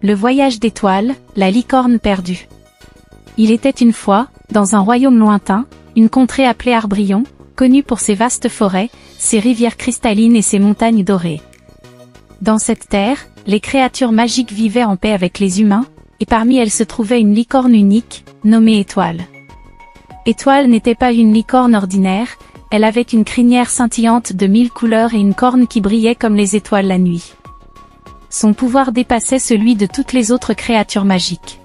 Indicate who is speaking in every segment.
Speaker 1: Le voyage d'Étoile, la licorne perdue. Il était une fois, dans un royaume lointain, une contrée appelée Arbrion, connue pour ses vastes forêts, ses rivières cristallines et ses montagnes dorées. Dans cette terre, les créatures magiques vivaient en paix avec les humains, et parmi elles se trouvait une licorne unique, nommée Étoile. Étoile n'était pas une licorne ordinaire, elle avait une crinière scintillante de 1000 couleurs et une corne qui brillait comme les étoiles la nuit. Son pouvoir dépassait celui de toutes les autres créatures magiques.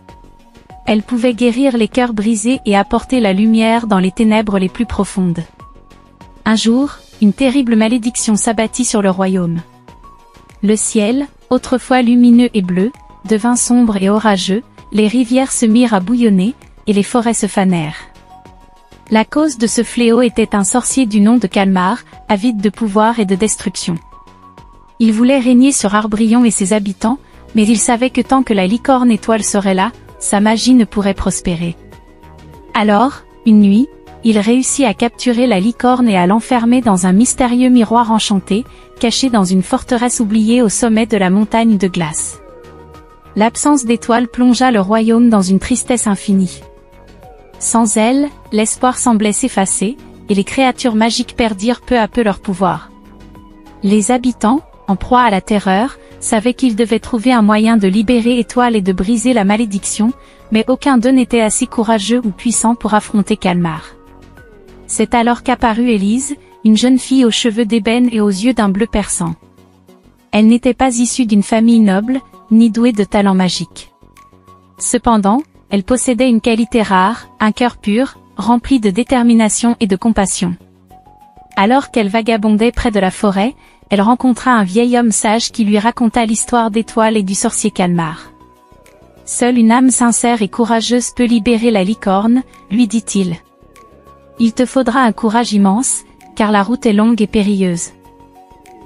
Speaker 1: Elle pouvait guérir les cœurs brisés et apporter la lumière dans les ténèbres les plus profondes. Un jour, une terrible malédiction s'abattit sur le royaume. Le ciel, autrefois lumineux et bleu, devint sombre et orageux, les rivières se mirent à bouillonner, et les forêts se fanèrent. La cause de ce fléau était un sorcier du nom de Calmar, avide de pouvoir et de destruction. Il voulait régner sur Arbrion et ses habitants, mais il savait que tant que la licorne Étoile serait là, sa magie ne pourrait prospérer. Alors, une nuit, il réussit à capturer la licorne et à l'enfermer dans un mystérieux miroir enchanté, caché dans une forteresse oubliée au sommet de la montagne de glace. L'absence d'Étoile plongea le royaume dans une tristesse infinie. Sans elle, l'espoir semblait s'effacer, et les créatures magiques perdirent peu à peu leur pouvoir. Les habitants, en proie à la terreur, savaient qu'ils devaient trouver un moyen de libérer Étoile et de briser la malédiction, mais aucun d'eux n'était assez courageux ou puissant pour affronter Calmar. C'est alors qu'apparut Élise, une jeune fille aux cheveux d'ébène et aux yeux d'un bleu perçant. Elle n'était pas issue d'une famille noble, ni douée de talents magiques. Cependant, elle possédait une qualité rare, un cœur pur, rempli de détermination et de compassion. Alors qu'elle vagabondait près de la forêt, elle rencontra un vieil homme sage qui lui raconta l'histoire d'Étoile et du sorcier Calmar. Seule une âme sincère et courageuse peut libérer la licorne, lui dit-il. Il te faudra un courage immense, car la route est longue et périlleuse.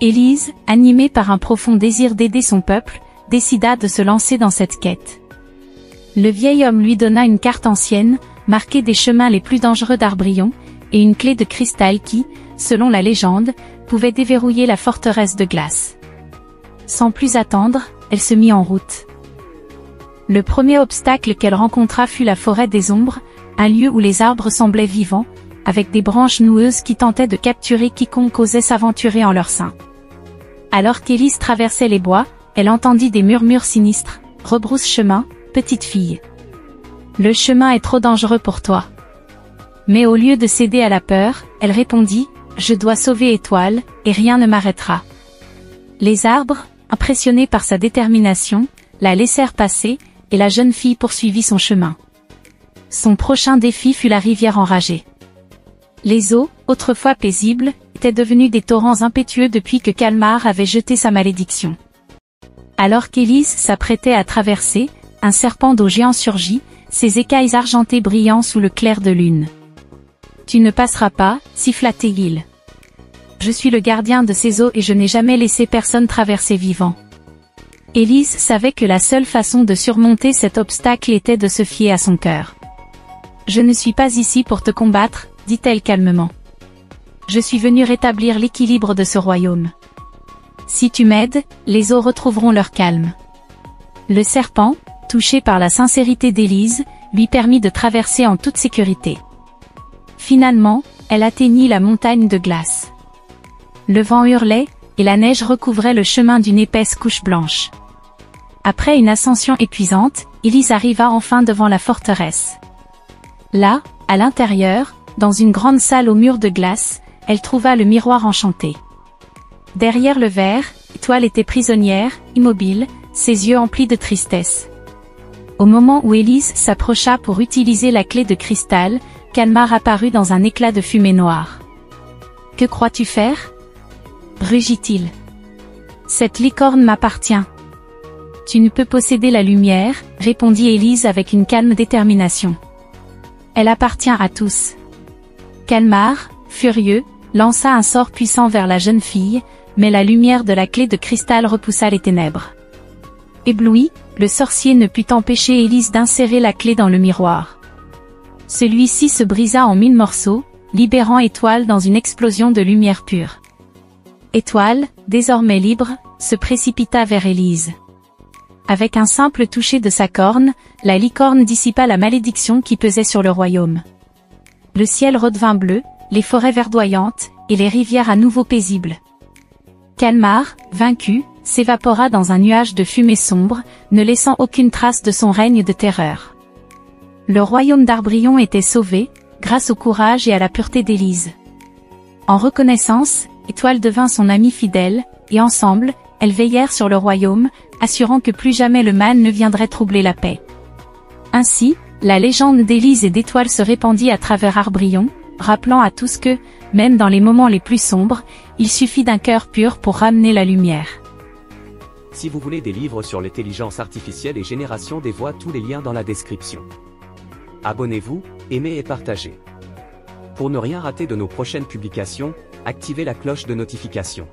Speaker 1: Élise, animée par un profond désir d'aider son peuple, décida de se lancer dans cette quête. Le vieil homme lui donna une carte ancienne, marquée des chemins les plus dangereux d'Arbrion, et une clé de cristal qui, selon la légende, pouvait déverrouiller la forteresse de glace. Sans plus attendre, elle se mit en route. Le premier obstacle qu'elle rencontra fut la forêt des ombres, un lieu où les arbres semblaient vivants, avec des branches noueuses qui tentaient de capturer quiconque osait s'aventurer en leur sein. Alors qu'Élise traversait les bois, elle entendit des murmures sinistres. « Rebrousse chemin, petite fille. Le chemin est trop dangereux pour toi. » Mais au lieu de céder à la peur, elle répondit « Je dois sauver Étoile, et rien ne m'arrêtera. » Les arbres, impressionnés par sa détermination, la laissèrent passer, et la jeune fille poursuivit son chemin. Son prochain défi fut la rivière enragée. Les eaux, autrefois paisibles, étaient devenues des torrents impétueux depuis que Calmar avait jeté sa malédiction. Alors qu'Élise s'apprêtait à traverser, un serpent d'eau géant surgit, ses écailles argentées brillant sous le clair de lune. « Tu ne passeras pas, siffla Tégil. Je suis le gardien de ces eaux et je n'ai jamais laissé personne traverser vivant. » Élise savait que la seule façon de surmonter cet obstacle était de se fier à son cœur. « Je ne suis pas ici pour te combattre, » dit-elle calmement. « Je suis venue rétablir l'équilibre de ce royaume. Si tu m'aides, les eaux retrouveront leur calme. » Le serpent, touché par la sincérité d'Élise, lui permit de traverser en toute sécurité. Finalement, elle atteignit la montagne de glace. Le vent hurlait, et la neige recouvrait le chemin d'une épaisse couche blanche. Après une ascension épuisante, Élise arriva enfin devant la forteresse. Là, à l'intérieur, dans une grande salle aux murs de glace, elle trouva le miroir enchanté. Derrière le verre, Étoile était prisonnière, immobile, ses yeux emplis de tristesse. Au moment où Élise s'approcha pour utiliser la clé de cristal, Calmar apparut dans un éclat de fumée noire. « Que crois-tu faire ?» rugit-il. « Cette licorne m'appartient. »« Tu ne peux posséder la lumière, » répondit Élise avec une calme détermination. « Elle appartient à tous. » Calmar, furieux, lança un sort puissant vers la jeune fille, mais la lumière de la clé de cristal repoussa les ténèbres. Ébloui, le sorcier ne put empêcher Élise d'insérer la clé dans le miroir. Celui-ci se brisa en 1000 morceaux, libérant Étoile dans une explosion de lumière pure. Étoile, désormais libre, se précipita vers Élise. Avec un simple toucher de sa corne, la licorne dissipa la malédiction qui pesait sur le royaume. Le ciel redevint bleu, les forêts verdoyantes, et les rivières à nouveau paisibles. Calmar, vaincu, s'évapora dans un nuage de fumée sombre, ne laissant aucune trace de son règne de terreur. Le royaume d'Arbrion était sauvé, grâce au courage et à la pureté d'Élise. En reconnaissance, Étoile devint son amie fidèle, et ensemble, elles veillèrent sur le royaume, assurant que plus jamais le mal ne viendrait troubler la paix. Ainsi, la légende d'Élise et d'Étoile se répandit à travers Arbrion, rappelant à tous que, même dans les moments les plus sombres, il suffit d'un cœur pur pour ramener la lumière.
Speaker 2: Si vous voulez des livres sur l'intelligence artificielle et génération des voix, tous les liens dans la description. Abonnez-vous, aimez et partagez. Pour ne rien rater de nos prochaines publications, activez la cloche de notification.